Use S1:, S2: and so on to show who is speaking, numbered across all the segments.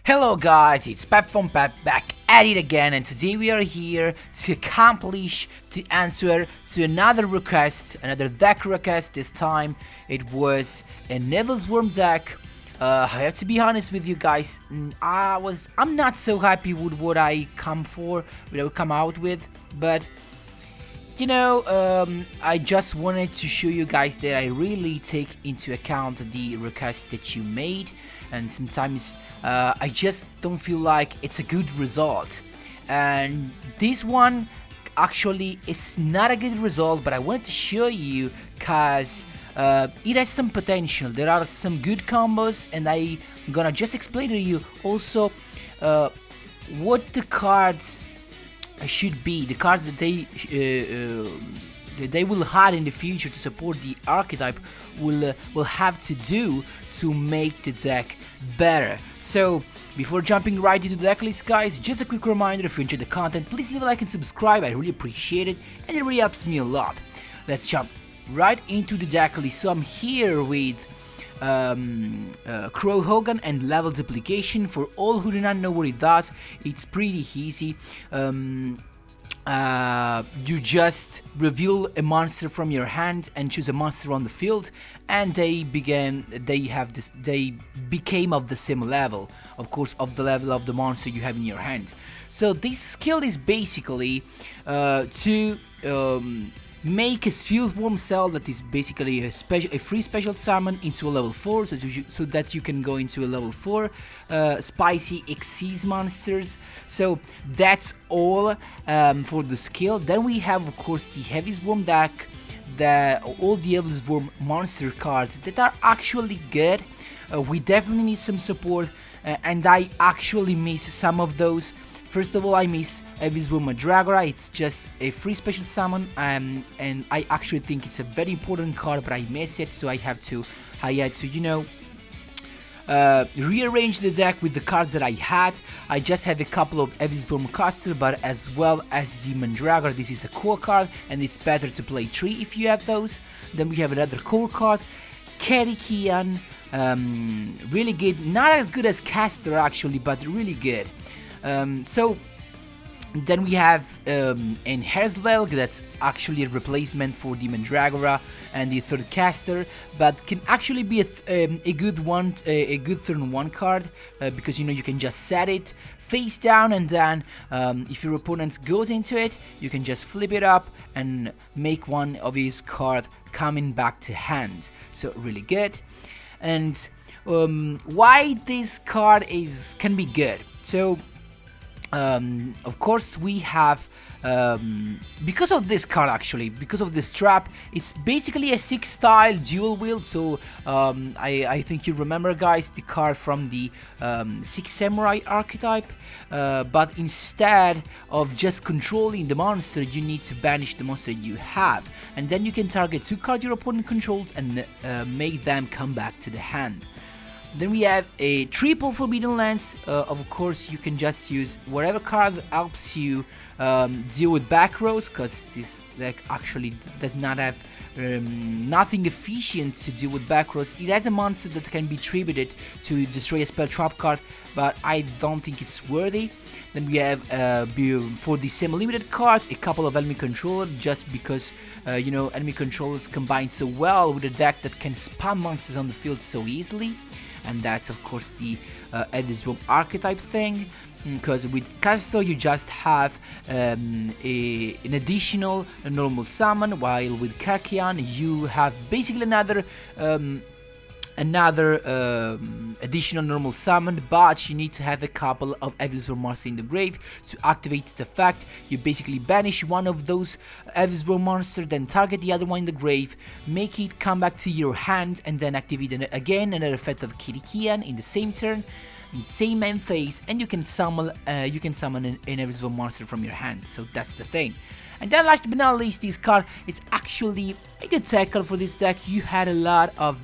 S1: Hello guys, it's Pep from Pep back at it again, and today we are here to answer to another request, another deck request. This time it was a EVILSWARM deck. I have to be honest with you guys, I'm not so happy with what I come out with, but you know, I just wanted to show you guys that I really take into account the request that you made, and sometimes I just don't feel like it's a good result. And this one actually is not a good result, but I wanted to show you because it has some potential. There are some good combos, and I'm gonna just explain to you also what the cards should be, the cards that they will have in the future to support the archetype will have to do to make the deck better. So before jumping right into the decklist, guys, just a quick reminder: if you enjoyed the content, please leave a like and subscribe. I really appreciate it, and it really helps me a lot. Let's jump right into the decklist. So I'm here with Crow Hogan and level duplication. For all who do not know what it does, it's pretty easy. You just reveal a monster from your hand and choose a monster on the field, and they became of the same level, of course, of the level of the monster you have in your hand. So this skill is basically to make a EVILSWARM cell that is basically a free special summon into a level 4, so that you can go into a level 4 spicy Xyz monsters. So that's all for the skill. Then we have, of course, the EVILSWARM deck, all the EVILSWARM monster cards that are actually good. We definitely need some support, and I actually miss some of those. First of all, I miss EVILSWARM Mandragora. It's just a free special summon, and I actually think it's a very important card, but I miss it, so I had to, you know, rearrange the deck with the cards that I had. I just have a couple of EVILSWARM Caster, but as well as the Mandragora. This is a core card, and it's better to play 3 if you have those. Then we have another core card, Kerikian, really good. Not as good as Caster actually, but really good. So then we have in Herzvelg, that's actually a replacement for the Mandragora and the third caster, but can actually be a good one, a good turn 1 card, because you know you can just set it face down, and then if your opponent goes into it, you can just flip it up and make one of his card coming back to hand. So really good. And why this card can be good? So of course we have, because of this card, actually, because of this trap, it's basically a 6 style dual wield. So I think you remember, guys, the card from the 6 samurai archetype, but instead of just controlling the monster, you need to banish the monster you have, and then you can target 2 cards your opponent controls and make them come back to the hand. Then we have a triple Forbidden Lens. Of course, you can just use whatever card helps you deal with back rows, because this deck actually does not have nothing efficient to deal with back rows. It has a monster that can be tributed to destroy a spell trap card, but I don't think it's worthy. Then we have, for the semi-limited cards, a couple of enemy controllers, just because, you know, enemy controllers combine so well with a deck that can spam monsters on the field so easily. And that's, of course, the EVILSWARM archetype thing, because with Castor you just have an additional normal summon, while with Karkian you have basically another additional normal summon, but you need to have a couple of EVILSWARM monsters in the grave to activate its effect. You basically banish one of those EVILSWARM monsters, then target the other one in the grave, make it come back to your hand, and then activate again another effect of Kirikian in the same turn, in the same end phase, and you can summon an EVILSWARM monster from your hand. So that's the thing. And then last but not least, this card is actually a good tackle for this deck. You had a lot of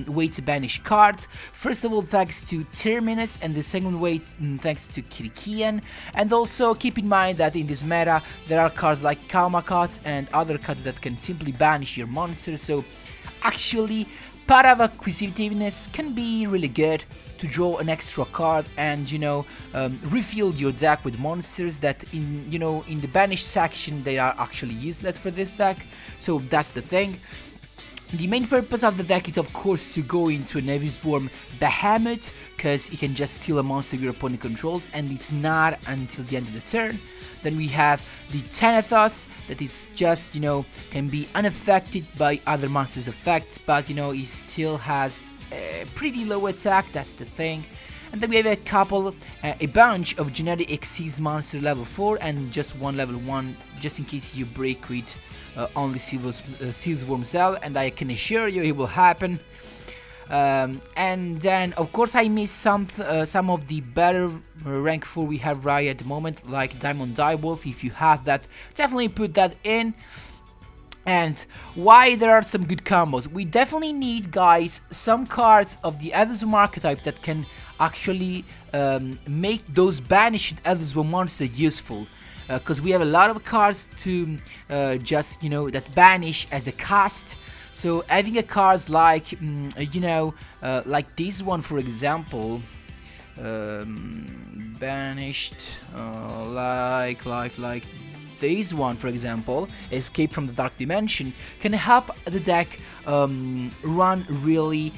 S1: way to banish cards. First of all, thanks to Terminus, and the second way thanks to Kirikian. And also keep in mind that in this meta there are cards like Kalma cards and other cards that can simply banish your monsters. So actually Part of acquisitiveness can be really good to draw an extra card and, you know, refill your deck with monsters that in the banished section they are actually useless for this deck. So that's the thing. The main purpose of the deck is of course to go into an EVILSWARM Behemoth, because it can just steal a monster your opponent controls, and it's not until the end of the turn. Then we have the Thanatos, that is just, you know, can be unaffected by other monsters' effects, but, you know, it still has a pretty low attack, that's the thing. And then we have a bunch of generic Xyz monster level 4 and just one level 1, just in case you break with only Sealsworm Cell, and I can assure you it will happen. And then of course I missed some of the better rank 4 we have right at the moment, like Diamond Direwolf. If you have that, definitely put that in. And why there are some good combos, we definitely need, guys, some cards of the EVILSWARM archetype that can actually make those banished EVILSWARM monsters useful. Because we have a lot of cards to just, you know, that banish as a cast. So having a cards like, you know, like this one for example, banished, like this one for example, Escape from the Dark Dimension, can help the deck run really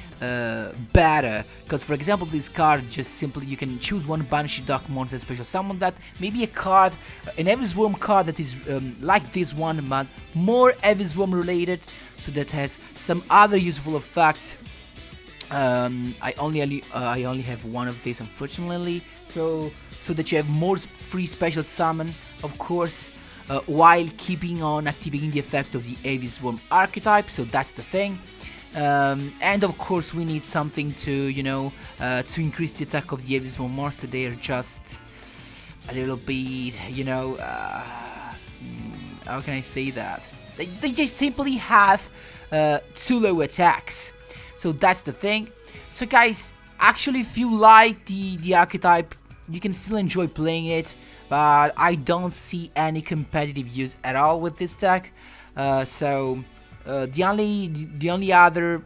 S1: better. Because for example this card just simply, you can choose one banished dark monster, special summon that, maybe a card, an EVILSWARM card that is like this one but more EVILSWARM related, so that has some other useful effect. I only have one of these unfortunately, so that you have more free special summon, of course, while keeping on activating the effect of the EVILSWARM archetype. So that's the thing. And of course we need something to, you know, to increase the attack of the EVILSWARM monster. They are just a little bit, you know, how can I say that? They just simply have too low attacks. So that's the thing. So guys, actually if you like the archetype, you can still enjoy playing it, but I don't see any competitive use at all with this deck. So the only other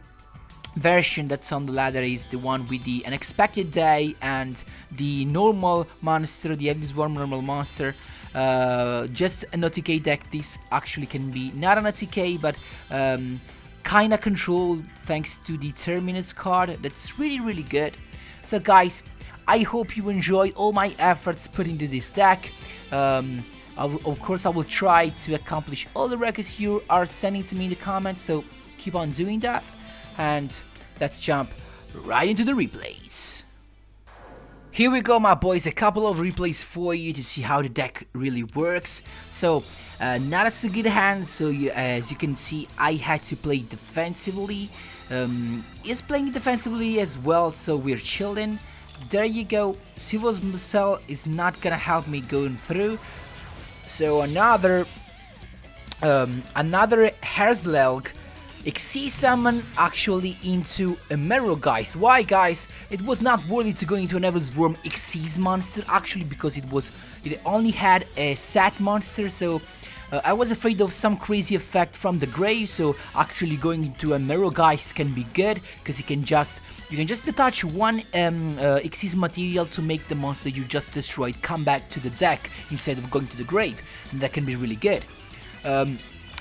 S1: version that's on the ladder is the one with the Unexpected Day and the normal monster, the EVILSWARM normal monster. Just an OTK deck. This actually can be not an OTK, but kinda controlled thanks to the Terminus card. That's really good. So guys, I hope you enjoy all my efforts put into this deck. Of course I will try to accomplish all the records you are sending to me in the comments, so keep on doing that. And let's jump right into the replays. Here we go, my boys, a couple of replays for you to see how the deck really works. So not as a good hand, so as you can see I had to play defensively. Is playing defensively as well, so we're chilling. There you go. Sealsworm Cell is not gonna help me going through. So another Herzlelg Xyz summon actually into a mirror, guys. Why, guys? It was not worthy to go into an EVILSWARM Xyz monster actually, because it only had a sat monster, so I was afraid of some crazy effect from the grave. So actually going into a mirror, guys, can be good, because you can just attach one Xyz material to make the monster you just destroyed come back to the deck instead of going to the grave, and that can be really good.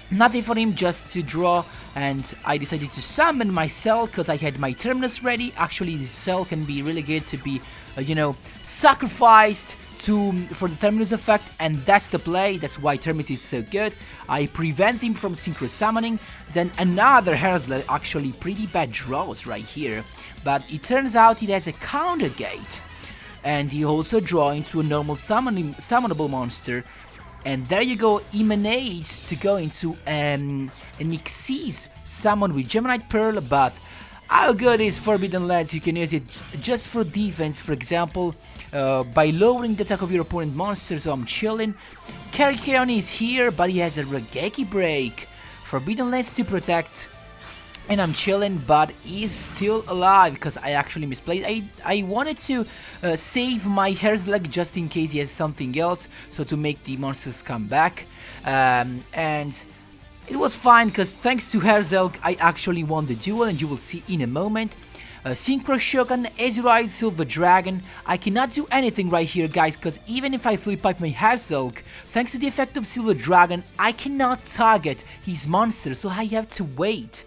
S1: Nothing for him, just to draw, and I decided to summon my cell because I had my Terminus ready. Actually, this cell can be really good to be, you know, sacrificed for the Terminus effect, and that's the play. That's why Terminus is so good. I prevent him from synchro summoning. Then another Herzler, actually pretty bad draws right here, but it turns out it has a counter gate, and he also draws into a normal summonable monster. And there you go, he managed to go into an Xyz summon with Geminite Pearl, but how good is Forbidden Lens? You can use it just for defense, for example, by lowering the attack of your opponent monster, so I'm chilling. Karikeon is here, but he has a Regeki Break. Forbidden Lens to protect, and I'm chilling, but he's still alive because I actually misplayed. I wanted to save my Herzlelg just in case he has something else, so to make the monsters come back. And It was fine because thanks to Herzog I actually won the duel, and you will see in a moment. Synchro Shogun, Azurize Silver Dragon. I cannot do anything right here, guys, because even if I flip up my Herzog, thanks to the effect of Silver Dragon, I cannot target his monster, so I have to wait.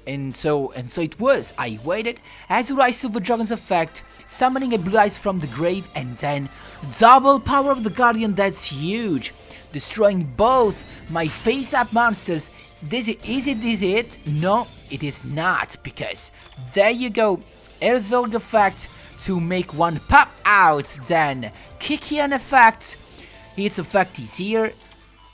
S1: And so it was. I waited. Azurize Silver Dragon's effect, summoning a Blue Eyes from the grave, and then double power of the Guardian. That's huge. Destroying both my face-up monsters. Is it? No, it is not, because there you go. Erzvelg effect to make one pop out. Then Kikian effect. His effect is here.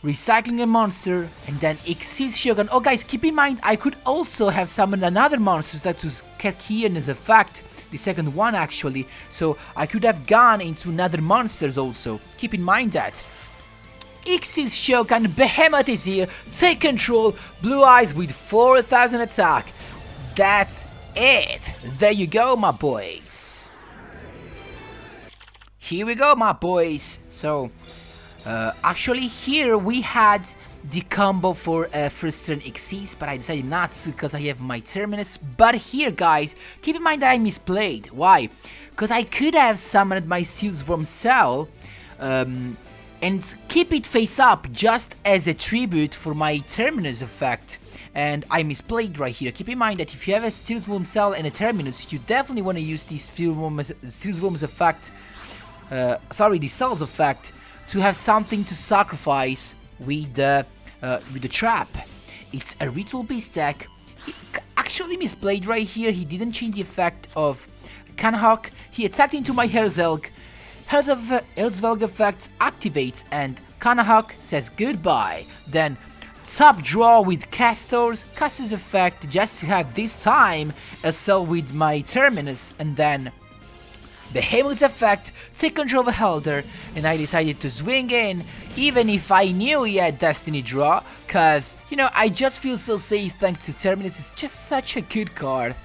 S1: Recycling a monster, and then Xyz Shogun. Oh guys, keep in mind, I could also have summoned another monster that was Kikian's effect. The second one actually. So I could have gone into another monsters also. Keep in mind that. Xyz Shogun, Behemoth is here, take control, Blue Eyes with 4000 attack. That's it. There you go, my boys. Here we go, my boys. So, actually here we had the combo for first turn Xyz, but I decided not to because I have my Terminus. But here, guys, keep in mind that I misplayed. Why? Because I could have summoned my Steelsworm Cell, and keep it face up just as a tribute for my Terminus effect. And I misplayed right here. Keep in mind that if you have a Steelsworm Cell and a Terminus, you definitely want to use this Steelsworm's effect, the Cell's effect, to have something to sacrifice with the trap. It's a Ritual Beast deck. Actually misplayed right here. He didn't change the effect of Kanhawk. He attacked into my Herzog. Herzog effect activates and Kanahawk says goodbye. Then top draw with Castors, Castor's effect just to have this time a cell with my Terminus, and then Behemoth's effect, take control of a Helder, and I decided to swing in even if I knew he had Destiny Draw, cause you know I just feel so safe thanks to Terminus. It's just such a good card.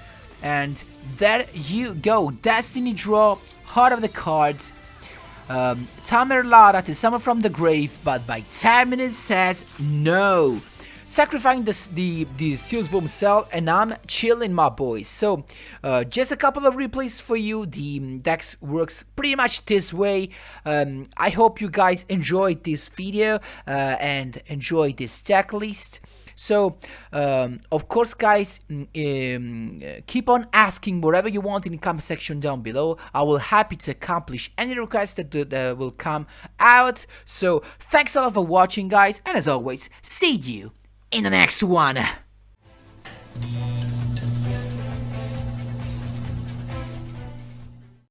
S1: And there you go, Destiny Draw, Heart of the Cards. Tamerlada to summon from the grave, but my Terminus says no. Sacrificing the Steelsworm Cell, and I'm chilling, my boys. So, just a couple of replays for you. The deck works pretty much this way. I hope you guys enjoyed this video and enjoyed this deck list. So, of course, guys, keep on asking whatever you want in the comment section down below. I will happy to accomplish any requests that will come out. So, thanks a lot for watching, guys, and as always, see you in the next one.